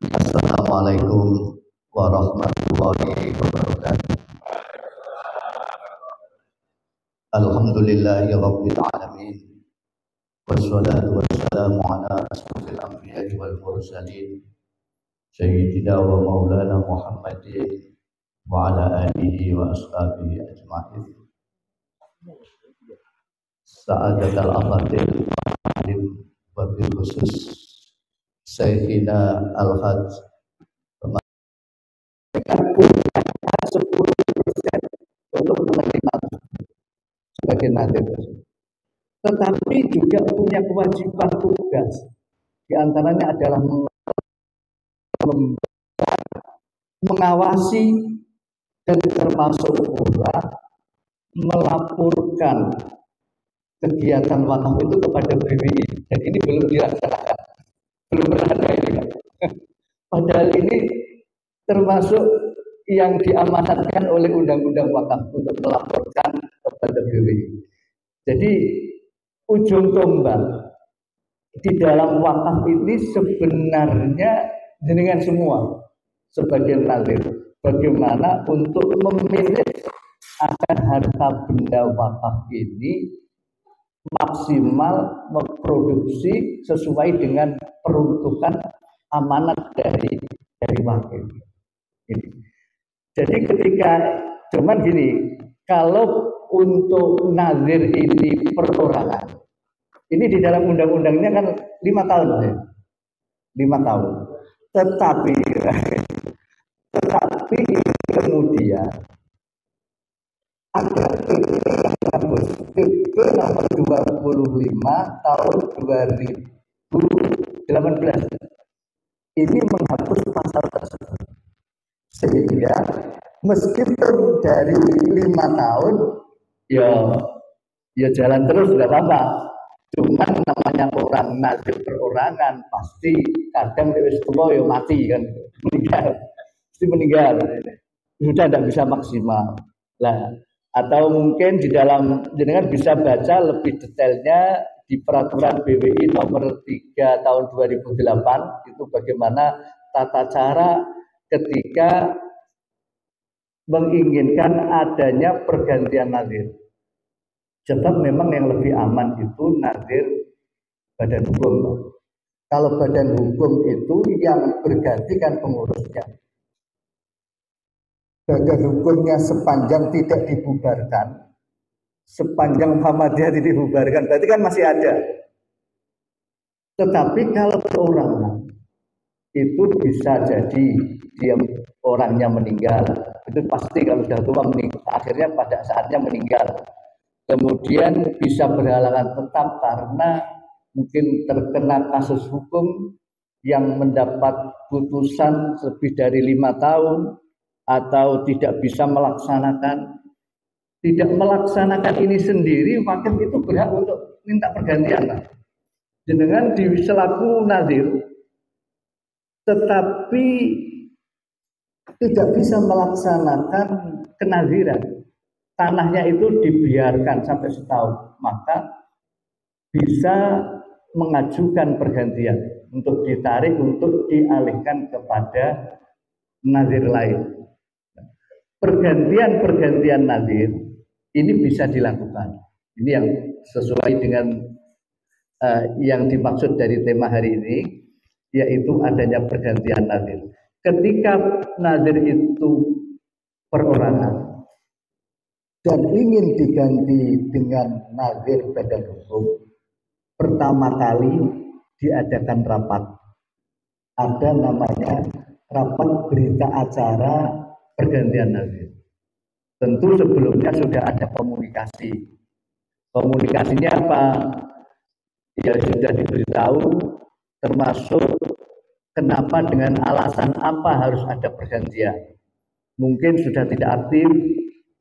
Assalamualaikum warahmatullahi wabarakatuh. Alhamdulillahi rabbil alamin. Wassalatu wassalamu ala asrofil anbiya'i wal mursalin Sayyidina wa maulana Muhammadin wa ala alihi wa ashabihi ajma'in. Sa'adatul abadil alim wa bil khusus Sayyidina al-Hajj punya 10% untuk menerima sebagai nadir, tetapi juga punya kewajiban tugas. Di antaranya adalah mengawasi dan termasuk pula melaporkan kegiatan wakaf itu kepada BWI, dan ini belum dilaksanakan, belum pernah ada ini kan. Padahal ini termasuk yang diamanatkan oleh undang-undang wakaf untuk melaporkan kepada BWI. Jadi ujung tombak di dalam wakaf ini sebenarnya jenengan semua sebagai nazir, bagaimana untuk memanage agar harta benda wakaf ini maksimal memproduksi sesuai dengan peruntukan amanat dari wakil. Jadi ketika cuman gini, kalau untuk nazir ini perorangan, ini di dalam undang-undangnya kan 5 tahun ya, 5 tahun. Tetapi kemudian ada PP nomor 25 tahun 2018 ini menghapus pasal tersebut, sehingga meskipun dari 5 tahun ya jalan terus tidak apa-apa. Cuman namanya orang nazir perorangan pasti kadang wis tuwa ya mati kan, meninggal sudah tidak bisa maksimal lah. Atau mungkin di dalam jenengan bisa baca lebih detailnya di peraturan BWI nomor 3 tahun 2008 itu bagaimana tata cara ketika menginginkan adanya pergantian nazir. Sebab memang yang lebih aman itu nazir badan hukum. Kalau badan hukum itu yang berganti kan pengurusnya. Badan hukumnya sepanjang tidak dibubarkan, sepanjang Muhammadiyah tidak dibubarkan, berarti kan masih ada. Tetapi kalau perorangan itu bisa jadi dia orangnya meninggal, itu pasti kalau sudah tua meninggal, akhirnya pada saatnya meninggal. Kemudian bisa berhalangan tetap karena mungkin terkena kasus hukum yang mendapat putusan lebih dari 5 tahun, atau tidak bisa melaksanakan ini sendiri, maka itu berhak untuk minta pergantian. Jenengan selaku nazir, tetapi tidak bisa melaksanakan kenaziran, tanahnya itu dibiarkan sampai setahun, maka bisa mengajukan pergantian untuk ditarik, untuk dialihkan kepada nazir lain. Pergantian nazir ini bisa dilakukan. Ini yang sesuai dengan yang dimaksud dari tema hari ini, yaitu adanya pergantian nazir. Ketika nazir itu perorangan dan ingin diganti dengan nazir badan hukum, pertama kali diadakan rapat. Ada namanya rapat berita acara pergantian nazir. Tentu sebelumnya sudah ada komunikasi. Komunikasinya apa? Ya sudah diberitahu, termasuk kenapa, dengan alasan apa harus ada pergantian. Mungkin sudah tidak aktif,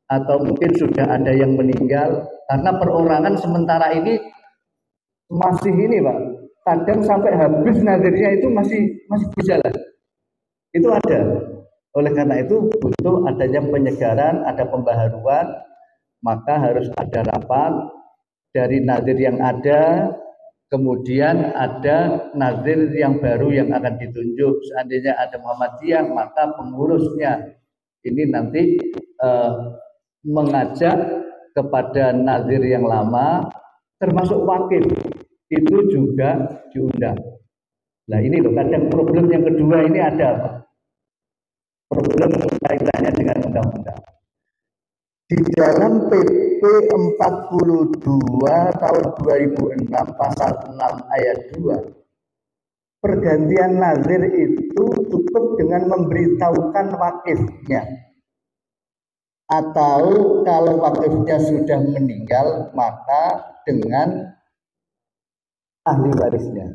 atau mungkin sudah ada yang meninggal, karena perorangan sementara ini masih ini Pak, kadang sampai habis nazirnya itu masih berjalan. Itu ada. Oleh karena itu butuh adanya penyegaran, ada pembaharuan, maka harus ada rapat dari nazir yang ada, Kemudian ada nazir yang baru yang akan ditunjuk. Seandainya ada Muhammadiyah, maka pengurusnya ini nanti mengajak kepada nazir yang lama, termasuk wakil, itu juga diundang. Nah ini loh, kadang problem yang kedua ini ada apa? Problem kaitannya dengan undang-undang. Di dalam PP 42 tahun 2006 pasal 6 ayat 2, pergantian nazir itu cukup dengan memberitahukan wakilnya. Atau kalau wakilnya sudah meninggal, maka dengan ahli warisnya.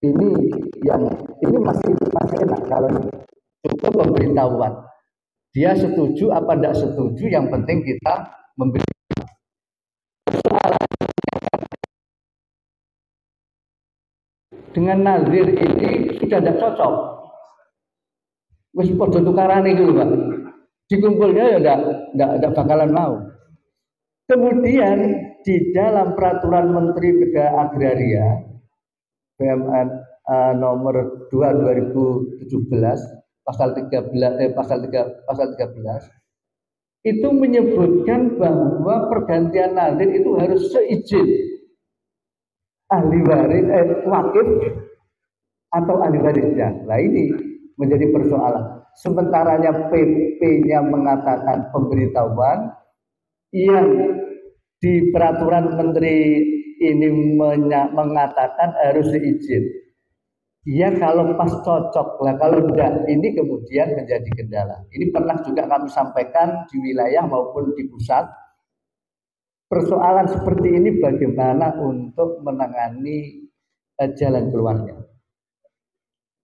Ini masih enak kalau cukup pemberitahuan. Dia setuju apa tidak setuju, yang penting kita memberikan. Dengan nazir ini sudah tidak cocok. Wis padha tukarane gitu, Pak. Dikumpulnya ya tidak bakalan mau. Kemudian di dalam peraturan Menteri Bidang Agraria BMN nomor 2 2017 pasal 13 itu menyebutkan bahwa pergantian nazir itu harus seizin ahli waris wakil atau ahli warisnya. Nah ini menjadi persoalan. Sementaranya PP-nya mengatakan pemberitahuan, yang di peraturan menteri ini mengatakan harus seizin. Ya kalau pas cocok lah, kalau tidak ini kemudian menjadi kendala. Ini pernah juga kami sampaikan di wilayah maupun di pusat. Persoalan seperti ini bagaimana untuk menangani jalan keluarnya.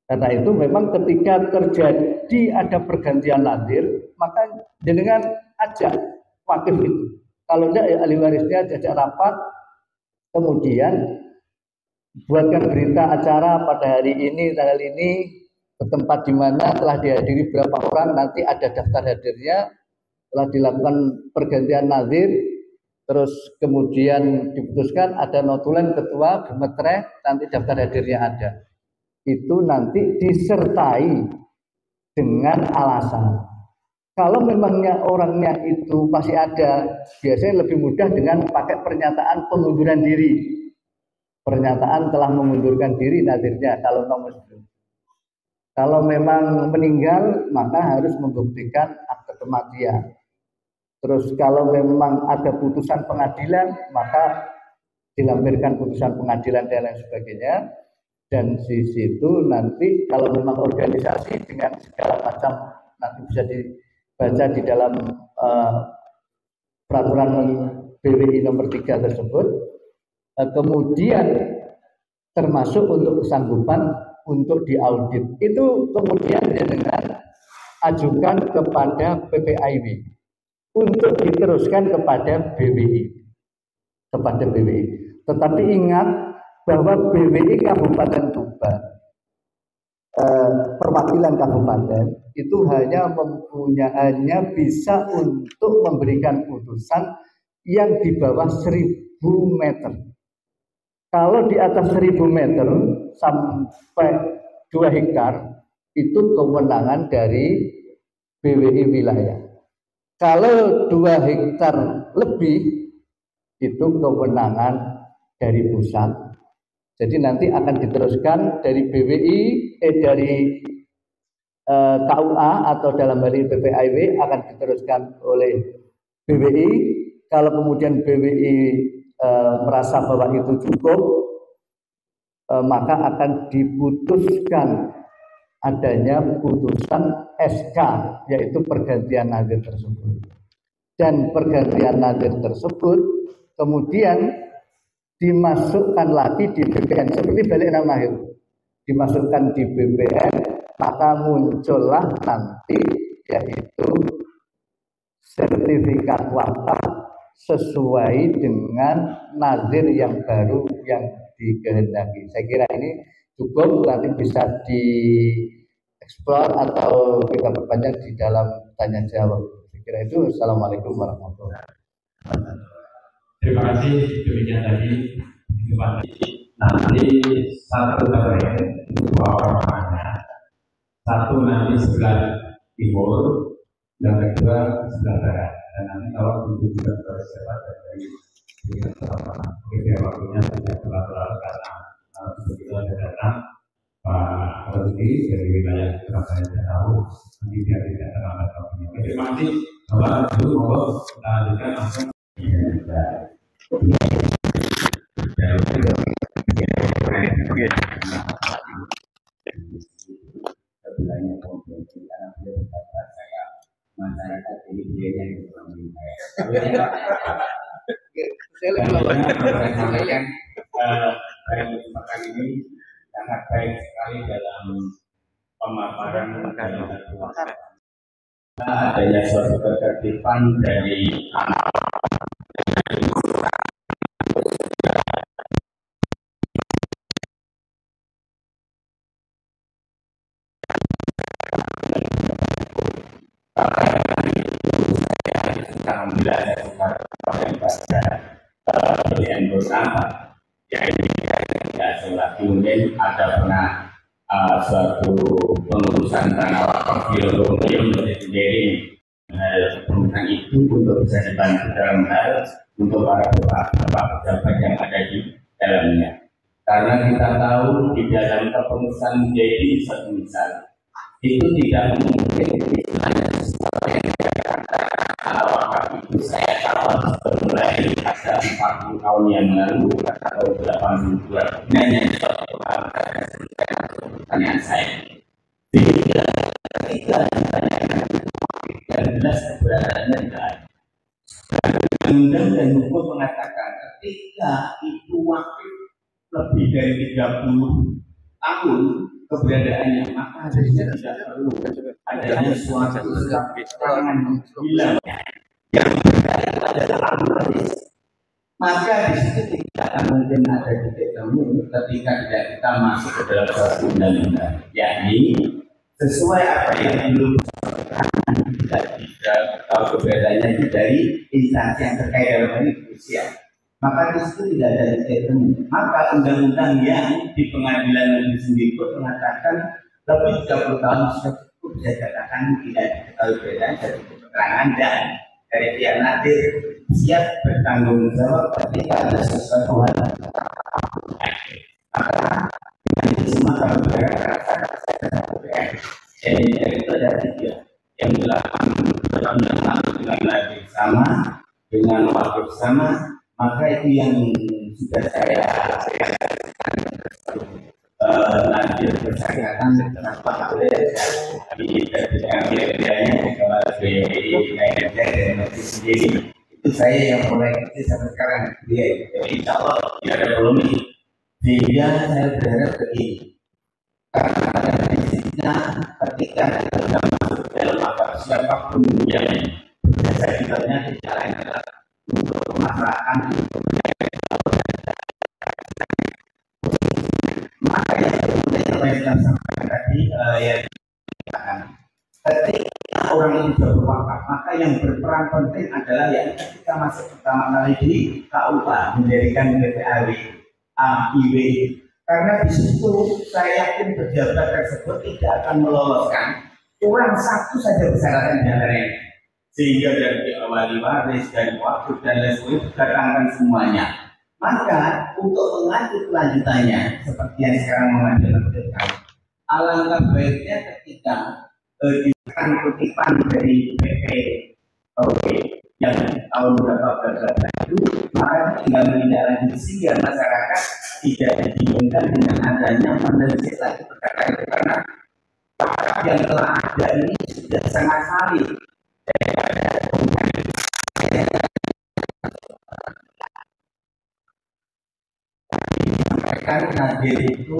Karena itu memang ketika terjadi ada pergantian nazir, maka jenengan ajak wakil itu. Kalau tidak ya ahli warisnya diajak rapat, kemudian buatkan berita acara pada hari ini, tanggal ini, ke tempat di mana telah dihadiri berapa orang, nanti ada daftar hadirnya, telah dilakukan pergantian nazir, terus kemudian diputuskan ada notulen ketua, gemetre, nanti daftar hadirnya ada. Itu nanti disertai dengan alasan. Kalau memangnya orangnya itu pasti ada, biasanya lebih mudah dengan pakai pernyataan pengunduran diri. Pernyataan telah mengundurkan diri nazirnya kalau nomor itu. Kalau memang meninggal, maka harus membuktikan akte kematian. Terus kalau memang ada putusan pengadilan, maka dilampirkan putusan pengadilan dan lain sebagainya. Dan di situ nanti kalau memang organisasi dengan segala macam, nanti bisa dibaca di dalam peraturan BWI nomor 3 tersebut. Kemudian termasuk untuk kesanggupan untuk diaudit itu kemudian dengan ajukan kepada PPIW untuk diteruskan kepada BWI, Tetapi ingat bahwa BWI Kabupaten Tuban, perwakilan kabupaten itu hanya bisa untuk memberikan putusan yang di bawah 1000 meter. Kalau di atas 1000 meter sampai 2 hektar itu kewenangan dari BWI wilayah. Kalau 2 hektar lebih itu kewenangan dari pusat. Jadi nanti akan diteruskan dari BWI dari KUA atau dalam hal ini PPIW akan diteruskan oleh BWI. Kalau kemudian BWI merasa bahwa itu cukup, maka akan diputuskan adanya putusan SK, yaitu pergantian nazir tersebut. Dan pergantian nazir tersebut kemudian dimasukkan lagi di BPN, seperti balik nama itu, dimasukkan di BPN, maka muncullah nanti yaitu sertifikat wakaf sesuai dengan nazir yang baru yang dikehendaki. Saya kira ini cukup, nanti bisa dieksplor atau kita perpanjang di dalam tanya jawab. Saya kira itu. Assalamualaikum warahmatullahi wabarakatuh. Terima kasih, demikian tadi nanti satu area dua orang mana, satu nanti sebelah timur, yang kedua sebelah barat. Dan nanti kalau dibutuhkan bersifat dari waktunya tidak terlalu karena begitu ada datang Pak Rudi dari wilayah Surabaya dan tahu nanti dia tidak terlambat waktunya. Terima kasih. Bapak dulu mau kita lanjutkan langsung. Sebelahnya komplain karena beliau berkata saya masyarakat ini dia yang berpengalaman saya sampaikan pada kesempatan ini sangat baik sekali dalam pemaparan adanya suatu ketertiban dari alhamdulillah saya sekarang pada anggota ya ini tidak lagi mungkin ada pernah suatu pengurusan tanah wakaf di sendiri pengurusan itu untuk bisa dibantu dalam hal untuk para bapak pejabat yang ada di dalamnya, karena kita tahu di dalam kepengurusan menjadi satu misal itu tidak mungkin misalnya sesuatu yang wakaf itu saya tahu mulai ada 40 tahun yang lalu atau 80 hanya suatu hal pertanyaan saya ketika ditanyakan dan jelas keberadaannya tidak ada. Undang dan hukum mengatakan ketika itu wakil lebih dari 30 tahun keberadaannya, maka harusnya tidak perlu adanya suatu keterangan bilang yang berkaitan adalah hadis. Maka di situ tidak akan mungkin ada titik temu ketika tidak kita masuk ke dalam suatu undang-undang, yakni sesuai apa yang belum tidak bisa tahu keberadaannya itu dari instansi yang terkait dalam ini kepolisian. Maka di situ tidak ada titik temu. Maka undang-undang yang di pengadilan negeri sendiri pun mengatakan lebih 30 tahun sudah cukup, bisa dikatakan tidak diketahui perbedaan dari keterangan dan dari pihak nadir siap bertanggung jawab ketika ada sesuatu hal. Maka dengan itu semua kalau jadi itu ada tiga yang dilakukan dengan nadir sama, dengan wakil sama. Maka itu yang sudah saya lanjut persyaratan kenapa boleh di wilayahnya kalau BPI sendiri itu saya yang mulai kecil sampai sekarang dia insya Allah tidak ada polemik sehingga saya berharap begini karena ada prinsipnya ketika kita masuk dalam apa siapapun yang berjasa ditanya di jalan untuk kemaslahatan maka yang kita sampaikan tadi ya ketika orang ini berwakaf maka yang berperan penting adalah yang ketika masuk pertama kali di KUA mendirikan BPAW AIW, karena di situ saya yakin pejabat tersebut tidak akan meloloskan kurang satu saja persyaratan diantaranya, sehingga dari wali waris dan wakil dan lain sebagainya datangkan semuanya. Maka untuk mengatur kelanjutannya seperti yang sekarang mengajukan, alangkah baiknya ketika diberikan kutipan dari BPOP yang tahun berapa itu, maka tinggal menindaklanjuti sehingga masyarakat tidak dibingungkan dengan adanya menelisik lagi perkara itu, karena yang telah ada ini sudah sangat valid. Sampaikan hadir itu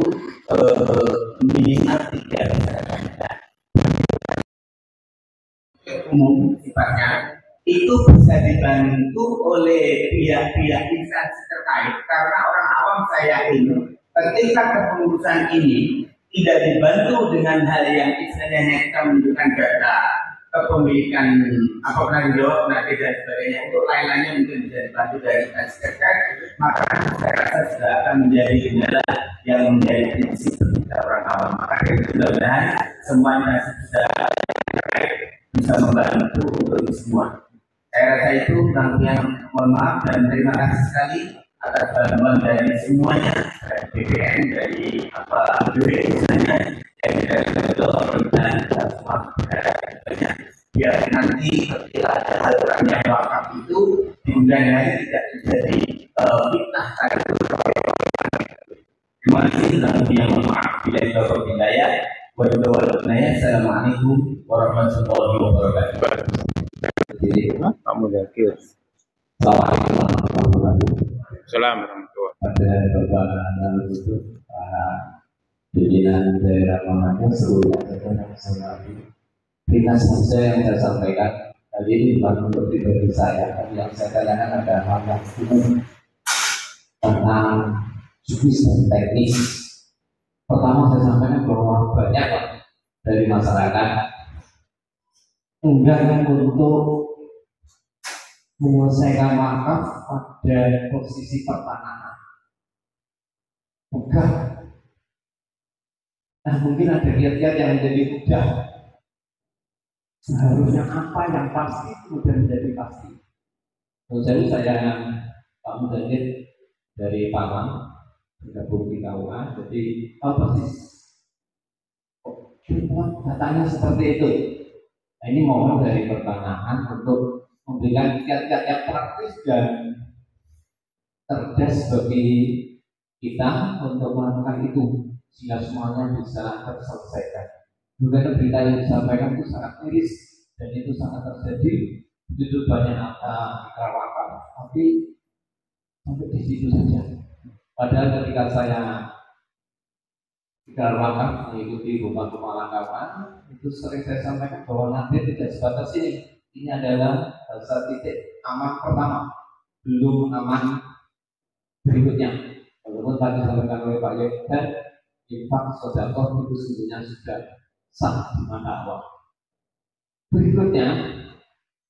minimal 3 umum sifatnya itu bisa dibantu oleh pihak-pihak instansi terkait, karena orang awam saya ini ketika kepengurusan ini tidak dibantu dengan hal yang istilahnya kita menunjukkan data kepemilikan apa pernah dijawab nanti dan sebagainya untuk lain-lainnya mungkin bisa dibantu dari SKK, maka saya rasa sudah akan menjadi kendala yang menjadi prinsip kita orang awam. Maka mudah-mudahan semuanya sudah bisa membantu untuk itu semua. Saya rasa itu yang mohon maaf dan terima kasih sekali atas bantuan dari semuanya, dari BPN, dari BPN misalnya, dari pemerintahan dan semua banyak. Biar nanti ketika ada aturan yang wakaf itu di kemudian hari tidak terjadi fitnah tadi. Terima kasih dan yang maaf bila itu berhidayah. Wassalamualaikum warahmatullahi wabarakatuh. Jadi, kamu zakir. Assalamualaikum warahmatullahi wabarakatuh. Assalamualaikum. Pada Bapak itu pimpinan daerah Manado seluruh yang saya Dinas saja yang saya sampaikan kali ini bukan untuk pribadi saya, tapi yang saya tanyakan ada hal yang umum tentang jurus dan teknis. Pertama saya sampaikan bahwa banyak dari masyarakat enggan untuk menyelesaikan wakaf pada posisi pertanahan. Bukan. Nah mungkin ada kiat-kiat yang menjadi mudah. Seharusnya apa yang pasti kemudian menjadi pasti. Jadi saya Pak Mudahir dari Pamang bergabung di KUA, jadi persis datanya seperti itu. Nah, ini mohon dari pertanahan untuk memberikan kiat-kiat yang praktis dan cerdas bagi kita untuk melakukan itu sehingga semuanya bisa terselesaikan. Juga berita yang disampaikan itu sangat miris dan itu sangat terjadi. Begitu banyak ikrar wakaf, tapi sampai di situ saja. Padahal ketika saya ikrar wakaf mengikuti rumah-rumah langgawan, itu sering saya sampaikan bahwa nanti tidak sebatas ini. Ini adalah dasar titik aman pertama, belum aman berikutnya. Walaupun tadi disampaikan oleh Pak Yogyakarta, infak sedekah itu sebenarnya sudah sah di mana awal. Berikutnya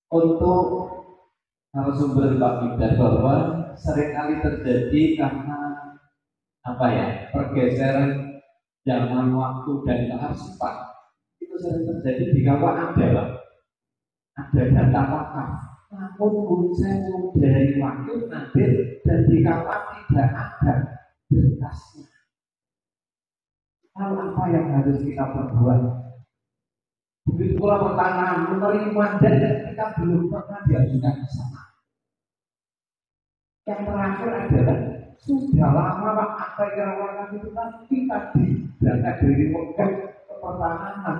untuk narasumber Pak Bidar bahwa seringkali terjadi karena pergeseran zaman waktu dan kearifan itu sering terjadi di kawan ada data wakaf, namun unsur dari waktu nanti dan di kawan tidak ada berkasnya. Hal apa yang harus kita perbuat? Begitu pula pertanyaan menerima dan kita belum pernah diajukan ke sana. Yang terakhir adalah sudah lama Pak apa yang wakaf itu tapi tadi berangkat dari pegang ke pertanahan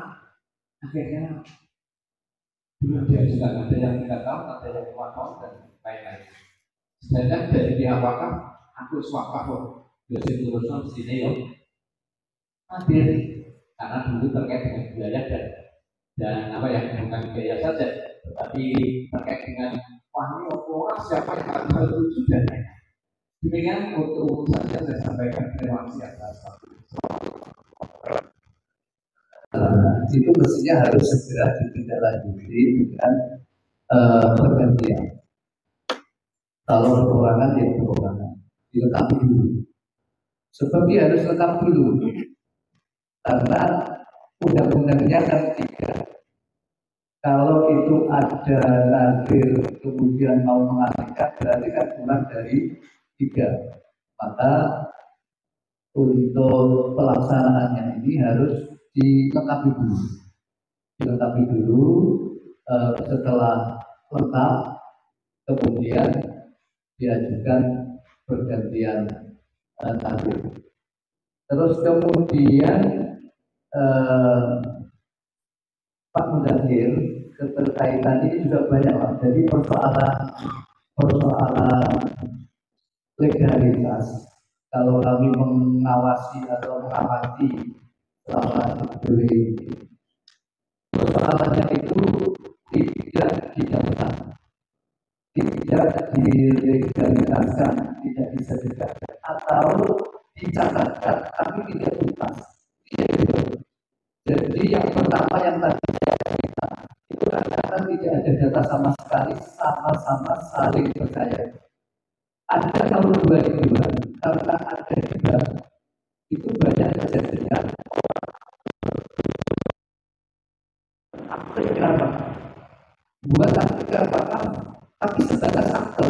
akhirnya belum diajukan, ada yang kita tahu, ada yang 5 tahun dan lain-lain. Sedangkan dari pihak wakaf, aku wakaf Yosef Turuson sini hadir karena dulu terkait dengan biaya dan bukan biaya saja, tetapi terkait dengan orang siapa yang akan bertuju dan lain-lain. Demikian untuk umum saja saya sampaikan. Terima kasih atas waktu. Itu mestinya harus segera ditindaklanjuti dengan pergantian. Kalau kekurangan ya kekurangan, dilengkapi dulu. Sebab dia harus lengkap dulu, karena undang-undangnya kan 3. Kalau itu ada nadir kemudian mau mengalihkan berarti kan kurang dari 3. Maka untuk pelaksanaannya ini harus dilengkapi dulu. Setelah lengkap kemudian diajukan pergantian nadir. Terus kemudian Pak Mudahir, keterkaitan ini juga banyak Pak. Jadi persoalan legalitas. Kalau kami mengawasi atau mengamati selama ini, persoalannya itu tidak dicatat, tidak dilegalisasikan, tidak bisa dicatat, atau dicatatkan tapi tidak tuntas. Jadi yang pertama yang tadi saya cerita itu kan tidak ada data sama sekali, sama-sama saling percaya. Ada kalau dua itu, karena ada juga itu banyak kejadian akte kerabat, buat akte kerabat, tapi sebatas akte.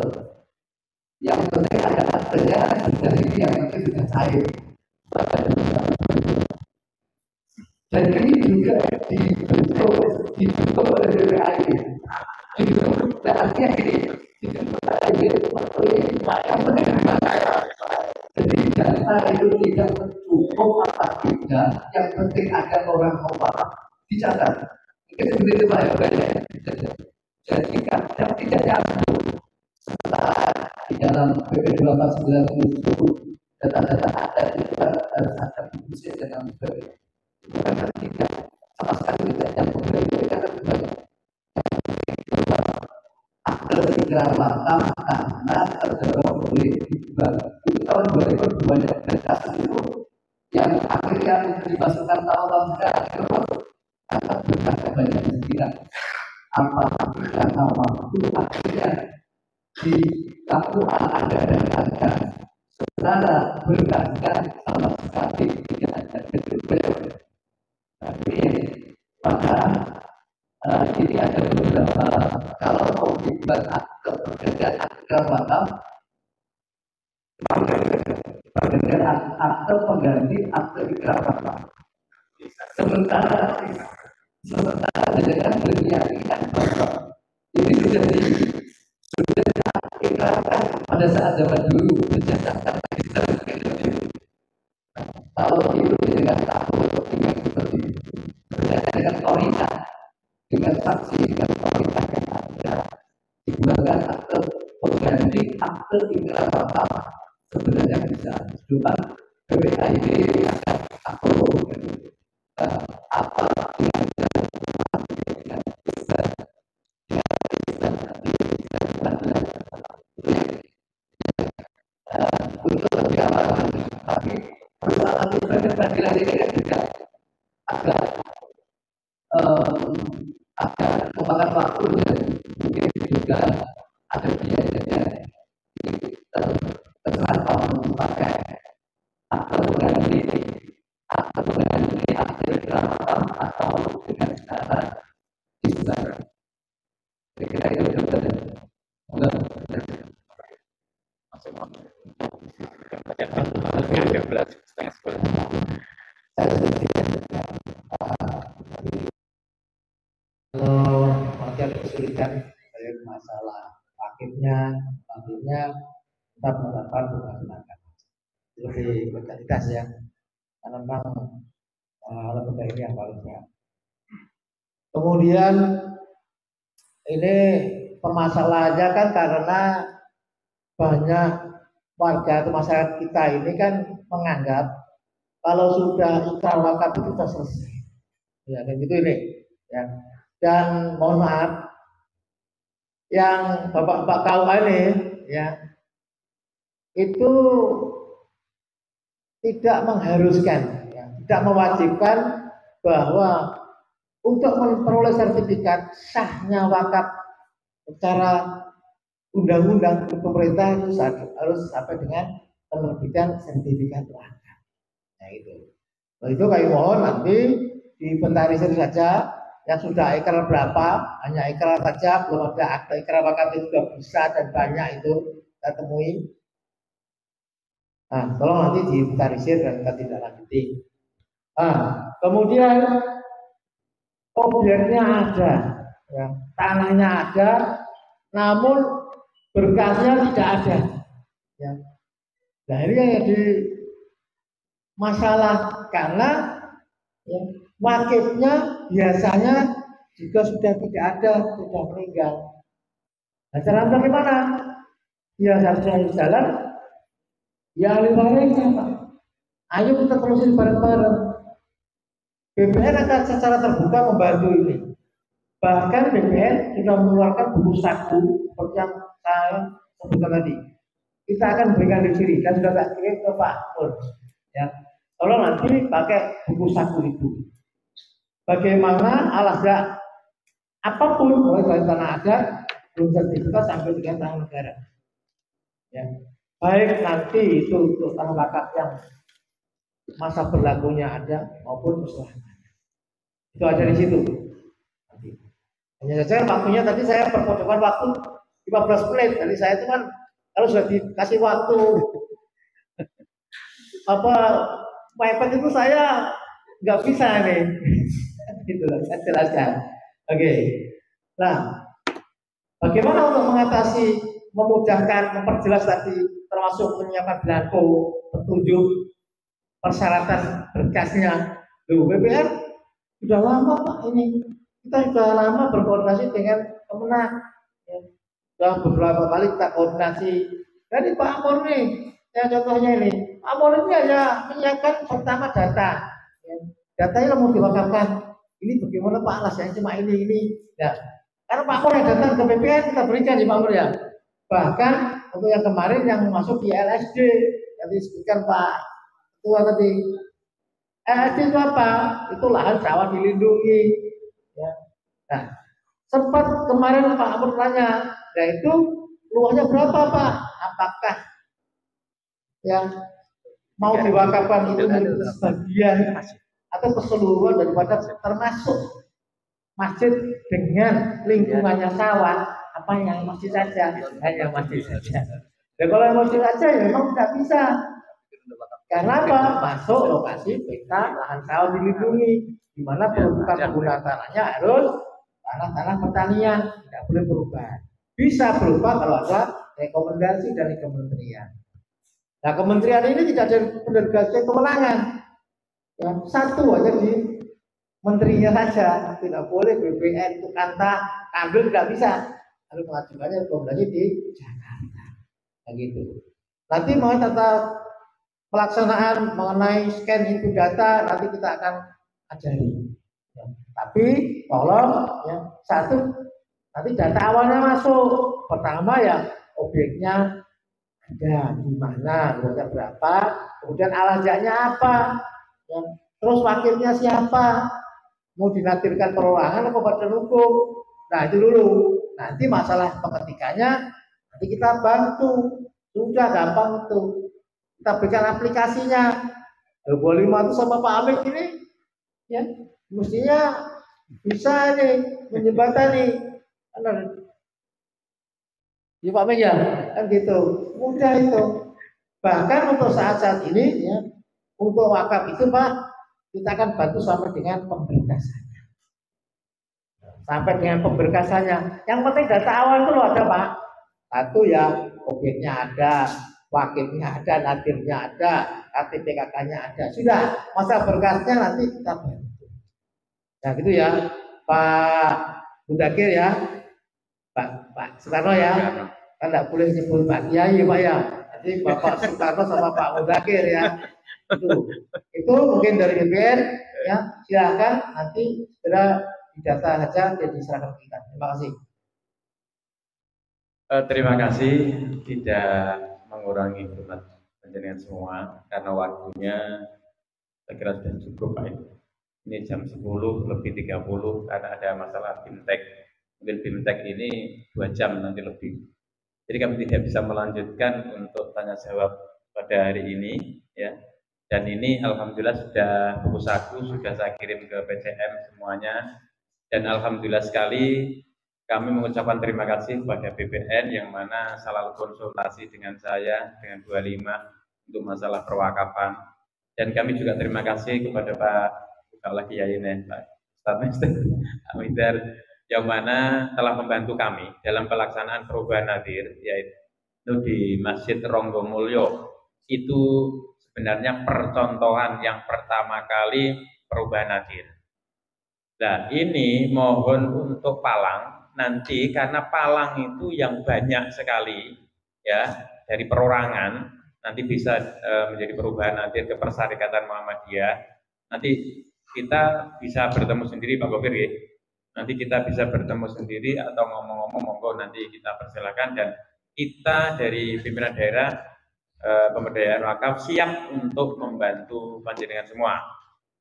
Yang penting ada aktenya, sudah ini yang penting sudah cair. Dan ini juga dibentuk oleh BPAI. Dan artinya ini jadi data itu tidak cukup apa tidak, yang penting ada orang orang dicatat. Itu begitu Pak ya. Jadi kadang tidak nyambung setelah di dalam PP 2490 data-data ada juga harus ada fungsi dan sebagainya. Karena tidak sama sekali tidak nyambung dari mereka banyak. Akte segera makam karena terdorong oleh dibuat itu tahun 2002 dan kasus itu yang akhirnya dimasukkan tahun-tahun sekarang itu akan berkata banyak pikiran apa dan apa itu akhirnya dilakukan ada dan ada secara bergantian sama sekali tidak ada kecuali. Tapi pada ini ada beberapa kalau mau dibuat akte pergantian akte makam, pergantian akte pengganti akte ikrar. Sementara dengan berkeyakinan bahwa ini sudah diikrarkan pada saat zaman dulu berdasarkan kalau itu dengan tahun dengan seperti dengan otoritas dengan saksi dengan otoritas yang ada digunakan akte pengganti akte ikrar makam sebenarnya bisa cuma BPAI ini akan apa yang untuk lebih aman, tapi persoalan ibadah panggilan ini kan juga agak memakan waktu dan mungkin juga ada biayanya terlampau memakai akte pengganti akte ikrar atau dengan cara disebar. Kira-kira itu betul. Kalau ada kesulitan dari masalah paketnya tetap melakukan menggunakan lebih berkualitas ya, karena memang lembaga ini yang paling sehat. Kemudian ini permasalahannya kan karena banyak warga atau masyarakat kita ini kan menganggap kalau sudah ikrar wakaf itu sudah selesai, ya kayak gitu ini, ya. Dan mohon maaf, yang bapak-bapak KUA ini, ya, itu tidak mengharuskan, ya, tidak mewajibkan bahwa untuk memperoleh sertifikat sahnya wakaf secara undang-undang pemerintah itu harus sampai dengan penerbitan sertifikat wakaf. Nah itu. Nah, itu kami mohon nanti diinventarisir saja yang sudah ikrar berapa, hanya ikrar saja, belum ada akte ikrar wakaf itu sudah bisa dan banyak itu kita temui. Nah, tolong nanti diinventarisir dan kita tidak lanjuti. Nah, kemudian objeknya ada, ya, tanahnya ada, namun berkasnya tidak ada. Ya. Nah ini yang jadi masalah karena ya, wakifnya biasanya juga sudah tidak ada, sudah meninggal. Nah cara bagaimana? Ya harusnya jalan. Ya ahli waris siapa? Ayo kita terusin bareng-bareng. BPN akan secara terbuka membantu ini. Bahkan BPN sudah mengeluarkan buku saku seperti yang saya sebutkan tadi. Kita akan berikan di sini dan sudah tak kirim ke Pak Nur. Ya, tolong nanti pakai buku saku itu. Bagaimana alasan apapun mulai dari tanah adat, belum sertifikat sampai dengan tanah negara. Ya. Baik nanti itu untuk tanah wakaf yang masa berlakunya ada maupun musyawarah. Itu ada di situ. Hanya saja waktunya tadi saya perpotongan waktu 15 menit. Tadi saya itu kan kalau sudah dikasih waktu apa mepet itu saya nggak bisa nih. Gitu loh, saya jelaskan. Oke. Nah, bagaimana untuk mengatasi, memudahkan, memperjelas tadi, termasuk menyiapkan belangko, petunjuk, persyaratan berkasnya. Loh, BPR sudah lama Pak ini. Kita sudah lama berkoordinasi dengan Kemenang. Ya. Sudah beberapa kali kita koordinasi. Jadi Pak Amor nih, ya contohnya ini. Pak Amor ini hanya menyiapkan pertama data. Ya. Datanya mau diwakafkan. Ini bagaimana Pak Alas yang cuma ini. Ya. Karena Pak Amor yang datang ke BPN kita berikan di Pak Amor ya. Bahkan untuk yang kemarin yang masuk di LSD yang disebutkan Pak Ketua tadi. LSD itu apa? Itu lahan sawah dilindungi. Ya. Nah, sempat kemarin Pak Amor tanya, ya itu luasnya berapa Pak? Apakah yang mau diwakafkan itu sebagian atau keseluruhan daripada termasuk masjid dengan lingkungannya sawah? Apa yang masjid saja? Hanya masjid saja. Dan kalau yang masjid saja ya memang tidak bisa. Karena apa? Masuk lokasi peta lahan sawah dilindungi, di mana peruntukan penggunaan tanahnya harus tanah-tanah pertanian, tidak boleh berubah. Bisa berubah kalau ada rekomendasi dari kementerian. Nah, kementerian ini tidak ada delegasi kewenangan. Ya, satu aja di menterinya saja, tidak boleh BPN itu kanta ambil tidak bisa. Harus mengajukannya rekomendasi di Jakarta. Nah, gitu. Nanti mau tata pelaksanaan mengenai scan input data nanti kita akan ajari. Ya. Tapi tolong ya satu nanti data awalnya masuk. Pertama ya objeknya ada di mana, luasnya berapa, kemudian alajaknya apa, ya. Terus wakilnya siapa, mau dinatirkan perorangan atau badan hukum. Nah itu dulu. Nanti masalah pengetikannya nanti kita bantu. Sudah gampang itu. Kita berikan aplikasinya. 25 itu sama Pak Amir ini ya mestinya bisa nih menjembatani. Ya Pak Amir ya kan gitu. Mudah itu. Bahkan untuk saat-saat ini ya untuk wakaf itu Pak kita akan bantu sampai dengan pemberkasannya. Sampai dengan pemberkasannya. Yang penting data awal itu loh ada Pak. Satu ya objeknya ada, wakilnya ada, nadirnya ada, KTP KK-nya ada. Sudah, masa berkasnya nanti kita bantu. Nah gitu ya, Pak Mudakir ya, Pak Soekarno ya, kan tidak boleh nyebut Pak Kiai Pak ya. Nanti Bapak Soekarno sama Pak Mudakir ya. Itu mungkin dari BPN ya, silakan nanti segera didata saja dan diserahkan kita. Terima kasih. Terima kasih, tidak mengurangi hormat panjenengan semua karena waktunya saya kira sudah cukup Pak. Ini jam 10 lebih 30 karena ada masalah fintech. Mungkin fintech ini 2 jam nanti lebih. Jadi kami tidak bisa melanjutkan untuk tanya jawab pada hari ini ya. Dan ini alhamdulillah sudah buku saku sudah saya kirim ke PCM semuanya. Dan alhamdulillah sekali kami mengucapkan terima kasih kepada BPN yang mana selalu konsultasi dengan saya, dengan 25 untuk masalah perwakafan. Dan kami juga terima kasih kepada Pak Kepala Kiai Pak Ustadz Amidar yang mana telah membantu kami dalam pelaksanaan perubahan nadir, yaitu di Masjid Ronggomulyo. Itu sebenarnya percontohan yang pertama kali perubahan nadir. Nah ini mohon untuk Palang. Nanti karena Palang itu yang banyak sekali ya dari perorangan nanti bisa menjadi perubahan nanti ke Persyarikatan Muhammadiyah. Nanti kita bisa bertemu sendiri Pak Gofir ya. Nanti kita bisa bertemu sendiri atau ngomong-ngomong monggo nanti kita persilakan dan kita dari pimpinan daerah pemberdayaan wakaf siap untuk membantu panjenengan semua.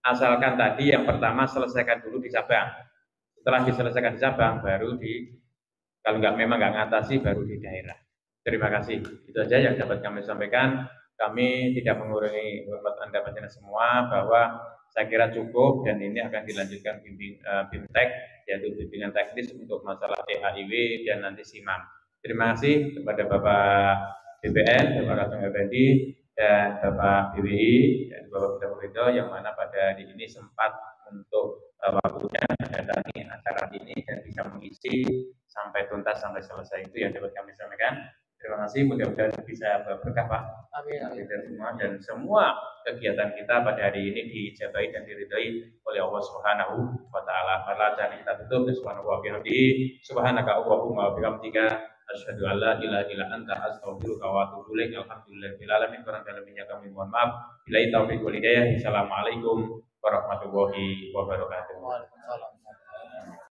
Asalkan tadi yang pertama selesaikan dulu di cabang. Setelah diselesaikan di cabang, baru kalau memang nggak ngatasi, baru di daerah. Terima kasih. Itu aja yang dapat kami sampaikan. Kami tidak mengurangi hormat Anda panjenengan semua, bahwa saya kira cukup, dan ini akan dilanjutkan BIMTEK, yaitu bimbingan teknis untuk masalah THIW dan nanti SIMAM. Terima kasih kepada Bapak BPN, Bapak Katung Effendi, dan Bapak BWI, dan Bapak Bidang Ridho, yang mana pada hari ini sempat untuk waktunya mendatangi acara ini dan bisa mengisi sampai tuntas, sampai selesai. Itu yang dapat kami sampaikan. Terima kasih, mudah-mudahan bisa berkah Pak. Amin. Dan semua kegiatan kita pada hari ini dijabai dan diridhai oleh Allah Subhanahu wa taala. Maka kita tutup subhanahu wa bihamdihi, subhanaka Allahumma wa bihamdika, asyhadu an la ilaha illa anta, astaghfiruka wa atubu ilaik. Alhamdulillahil alamin. Kurang lebihnya kami mohon maaf. Billahi taufiq wal hidayah. Assalamualaikum warahmatullahi wabarakatuh. Waalaikumsalam.